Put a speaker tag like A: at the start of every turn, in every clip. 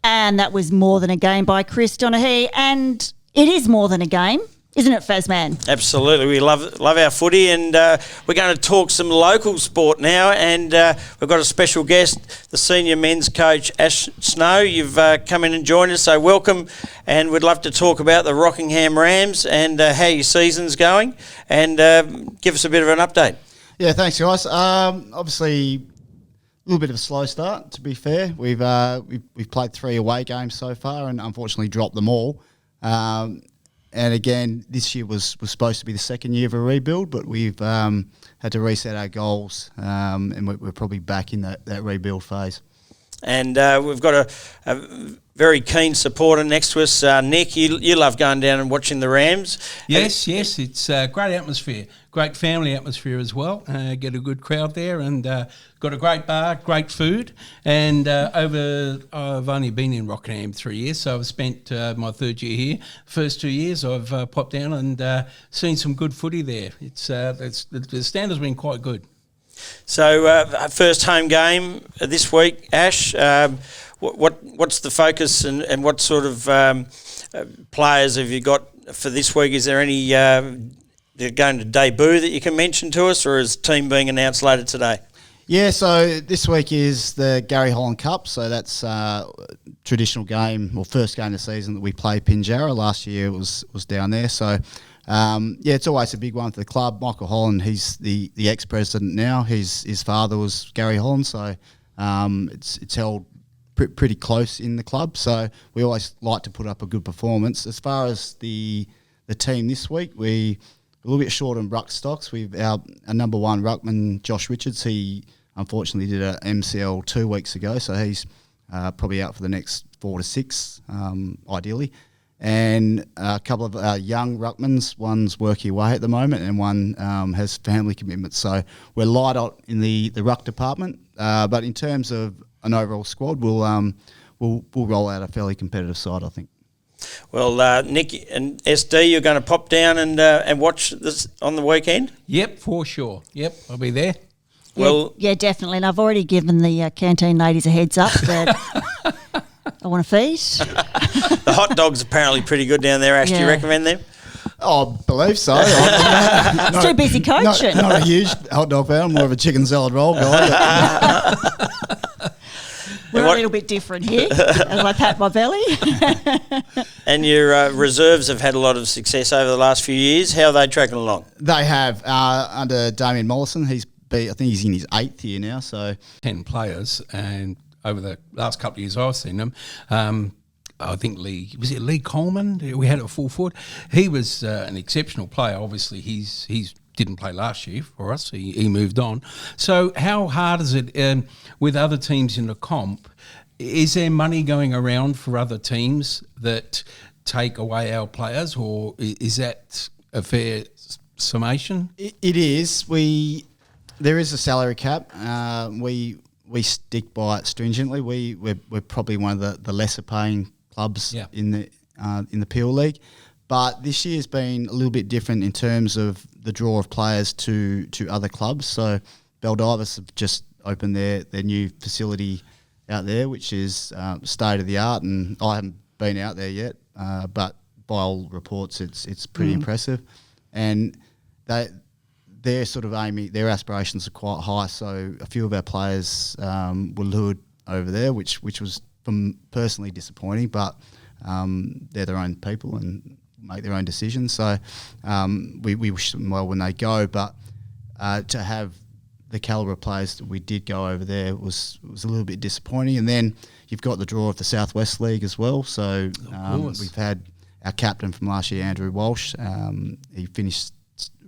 A: And that was More Than a Game by Chris Donaghy. And it is more than a game, isn't it, Fazman?
B: Absolutely. We love our footy, and we're going to talk some local sport now. And we've got a special guest, the senior men's coach, Ash Snow. You've come in and joined us, so welcome. And we'd love to talk about the Rockingham Rams and how your season's going, and give us a bit of an update.
C: Yeah, thanks, guys. Obviously, a little bit of a slow start, to be fair. We've played 3 away games so far and unfortunately dropped them all. And again, this year was supposed to be the second year of a rebuild, but we've had to reset our goals, and we're probably back in that rebuild phase. And
B: we've got a very keen supporter next to us. Nick, you love going down and watching the Rams.
D: Yes, it's a great atmosphere, great family atmosphere as well. Get a good crowd there, and got a great bar, great food. And I've only been in Rockingham 3 years, so I've spent my third year here. First 2 years I've popped down and seen some good footy there. The standard's been quite good.
B: So, first home game this week, Ash. What's the focus and what sort of players have you got for this week? Is there any they're going to debut that you can mention to us, or is team being announced later today?
C: Yeah, so this week is the Gary Holland Cup, so that's traditional game, or first game of the season that we play Pinjarra. Last year it was down there, so it's always a big one for the club. Michael Holland, he's the ex-president now. His father was Gary Holland, so it's held pretty close in the club. So we always like to put up a good performance. As far as the team this week, we're a little bit short on ruck stocks. We've our number one ruckman, Josh Richards. He unfortunately did a MCL 2 weeks ago, so he's probably out for the next 4 to 6, ideally. And a couple of young ruckmans, one's working away at the moment and one has family commitments. So we're light out in the ruck department. But in terms of an overall squad, we'll roll out a fairly competitive side, I think.
B: Well, Nick and SD, you're going to pop down and watch this on the weekend?
D: Yep, for sure. Yep, I'll be there.
A: Yeah, definitely. And I've already given the canteen ladies a heads up that I want to feed.
B: The hot dog's apparently pretty good down there, Ash. Do you recommend them?
C: Oh, I believe so.
A: It's too busy coaching.
C: Not a huge hot dog fan, more of a chicken salad roll guy.
A: We're a little bit different here as I pat my belly.
B: And your reserves have had a lot of success over the last few years. How are they tracking along?
C: They have. Under Damien Mollison, I think he's in his 8th year now. So
D: 10 players, and over the last couple of years I've seen them, I think Lee Coleman? We had a full foot. He was an exceptional player. Obviously, he's didn't play last year for us. He moved on. So how hard is it with other teams in the comp? Is there money going around for other teams that take away our players, or is that a fair summation?
C: It is. There is a salary cap. We stick by it stringently. We're probably one of the lesser paying clubs in the PL League. But this year's been a little bit different in terms of the draw of players to other clubs. So Baldivis have just opened their new facility out there, which is state of the art, and I haven't been out there yet, but by all reports it's pretty impressive. And they're sort of aiming, their aspirations are quite high. So a few of our players were lured over there, which was personally disappointing, but they're their own people and make their own decisions. So we wish them well when they go, but to have the calibre of players that we did go over there was a little bit disappointing. And then you've got the draw of the Southwest League as well. So we've had our captain from last year, Andrew Walsh. He finished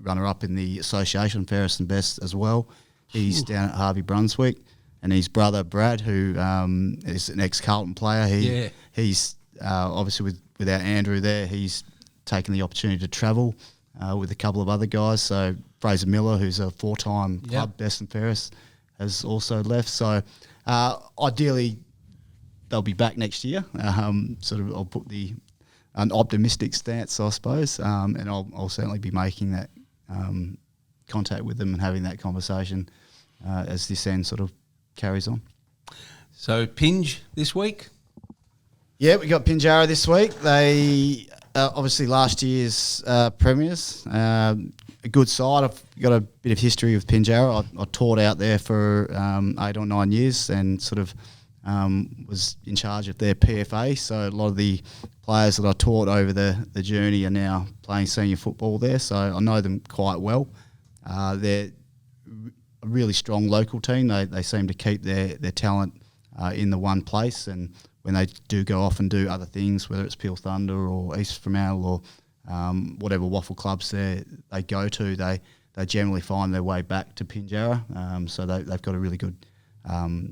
C: runner-up in the association, fairest and best as well. He's down at Harvey Brunswick. And his brother, Brad, who is an ex-Carlton player, he's obviously without Andrew there, he's taken the opportunity to travel with a couple of other guys. So Fraser Miller, who's a 4-time club best and fairest, has also left. So ideally, they'll be back next year. I'll put an optimistic stance, I suppose, and I'll certainly be making that contact with them and having that conversation as this end sort of carries on.
D: So Pinge this week?
C: Yeah, we got Pinjarra this week. They obviously last year's premiers. A good side. I've got a bit of history with Pinjarra. I taught out there for 8 or 9 years and sort of was in charge of their PFA. So a lot of the players that I taught over the journey are now playing senior football there. So I know them quite well. They're a really strong local team. They seem to keep their talent in the one place, and when they do go off and do other things, whether it's Peel Thunder or East Fremantle or whatever waffle clubs they go to, they generally find their way back to Pinjarra. So they've got a really good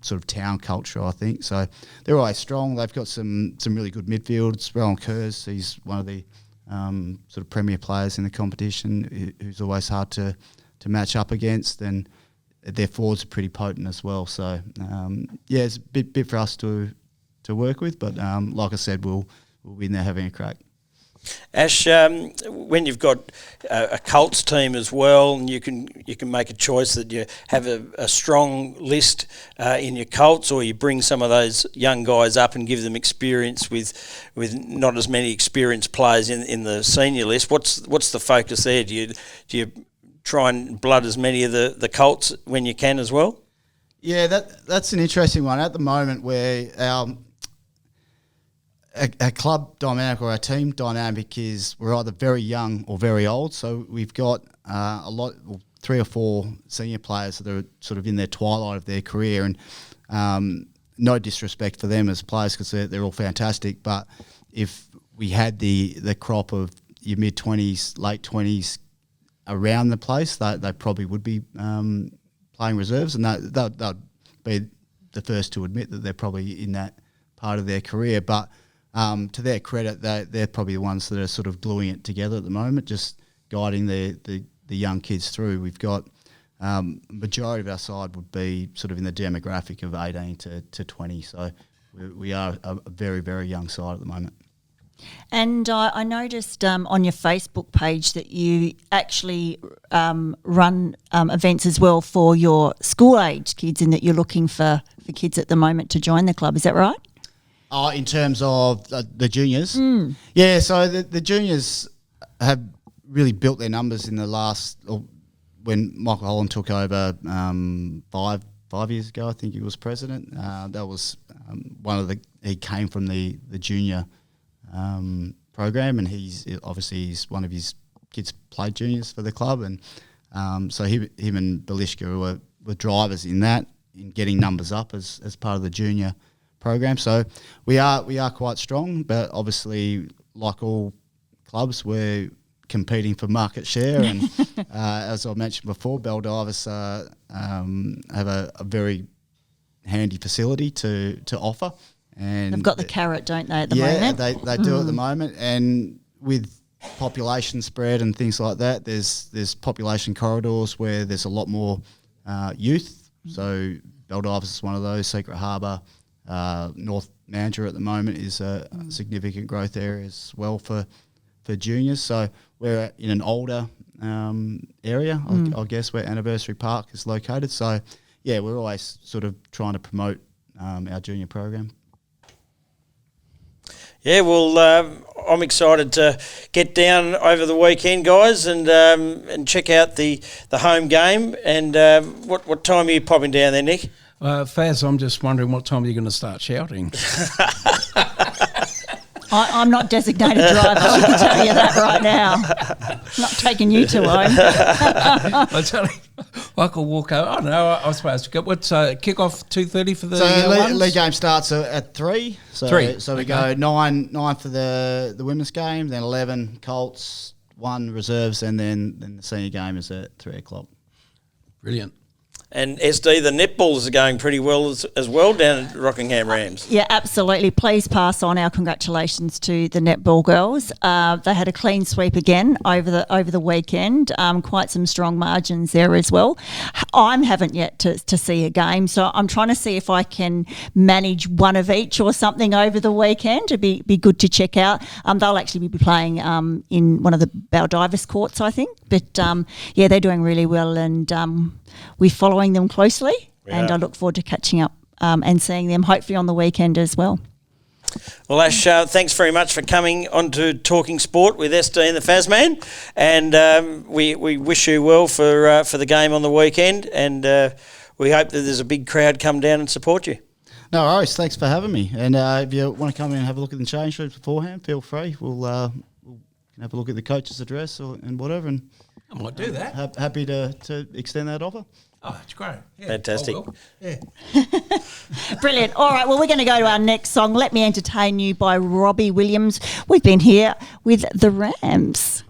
C: sort of town culture, I think. So they're always strong. They've got some really good midfields. Rowan Kerrs, he's one of the sort of premier players in the competition, who's always hard to match up against, and their forwards are pretty potent as well. So it's a bit for us to work with, but like I said, we'll be in there having a crack.
B: Ash, when you've got a Colts team as well, and you can make a choice that you have a strong list in your Colts, or you bring some of those young guys up and give them experience with not as many experienced players in the senior list. What's the focus there? Do you try and blood as many of the Colts when you can as well?
C: Yeah, that's an interesting one. At the moment, where a club dynamic or our team dynamic is we're either very young or very old. So we've got 3 or 4 senior players that are sort of in their twilight of their career, and no disrespect for them as players because they're all fantastic. But if we had the crop of your mid-20s, late 20s around the place, they probably would be playing reserves, and they'd be the first to admit that they're probably in that part of their career. But to their credit, they're probably the ones that are sort of gluing it together at the moment, just guiding the young kids through. We've got majority of our side would be sort of in the demographic of 18 to 20. So we are a very, very young side at the moment.
A: And I noticed on your Facebook page that you actually run events as well for your school-aged kids, and that you're looking for kids at the moment to join the club. Is that right?
C: In terms of the juniors? Yeah, so the juniors have really built their numbers in the last, when Michael Holland took over 5 years ago, I think he was president. That was he came from the junior program, and he's one of his kids played juniors for the club, and so him and Belishka were drivers in getting numbers up as part of the junior program. So we are quite strong, but obviously, like all clubs, we're competing for market share, and as I mentioned before, Baldivis have a very handy facility to offer. And
A: they've got the carrot, don't they, at the moment?
C: Yeah, they do at the moment. And with population spread and things like that, there's population corridors where there's a lot more youth. So Baldivis is one of those. Secret Harbour, North Mandurah at the moment is a significant growth area as well for juniors. So we're in an older area, I guess, where Anniversary Park is located. So, yeah, we're always sort of trying to promote our junior program.
B: Yeah, well, I'm excited to get down over the weekend, guys, and check out the home game. And what time are you popping down there, Nick?
D: Faz, I'm just wondering what time you're going to start shouting.
A: I'm not designated driver, I can tell you that right now. Not taking you to home.
D: I tell you, I could walk over. I don't know, I was supposed to go. What's kick-off 2:30 for the
C: league game starts at 3. So
D: 3.
C: So we go 9 for the women's game, then 11 Colts, 1 reserves, and then the senior game is at 3 o'clock.
D: Brilliant.
B: And SD, the netballs are going pretty well as well down at Rockingham Rams.
A: Yeah, absolutely. Please pass on our congratulations to the netball girls. They had a clean sweep again over the weekend. Quite some strong margins there as well. I haven't yet to see a game, so I'm trying to see if I can manage one of each or something over the weekend. It'd be good to check out. They'll actually be playing in one of the Baldivis courts, I think. But yeah, they're doing really well, and we're following them closely, and I look forward to catching up and seeing them hopefully on the weekend as well.
B: Well, Ash, thanks very much for coming on to Talking Sport with SD and the Fazman, and we wish you well for the game on the weekend, and we hope that there's a big crowd come down and support you.
C: No worries, thanks for having me. And if you want to come in and have a look at the change rooms beforehand, feel free. We'll have a look at the coach's address and whatever. And
D: I might do that.
C: Happy to extend that offer.
D: Oh, that's great. Yeah,
B: fantastic.
D: Yeah.
A: Brilliant. All right, well, we're going to go to our next song, Let Me Entertain You by Robbie Williams. We've been here with the Rams.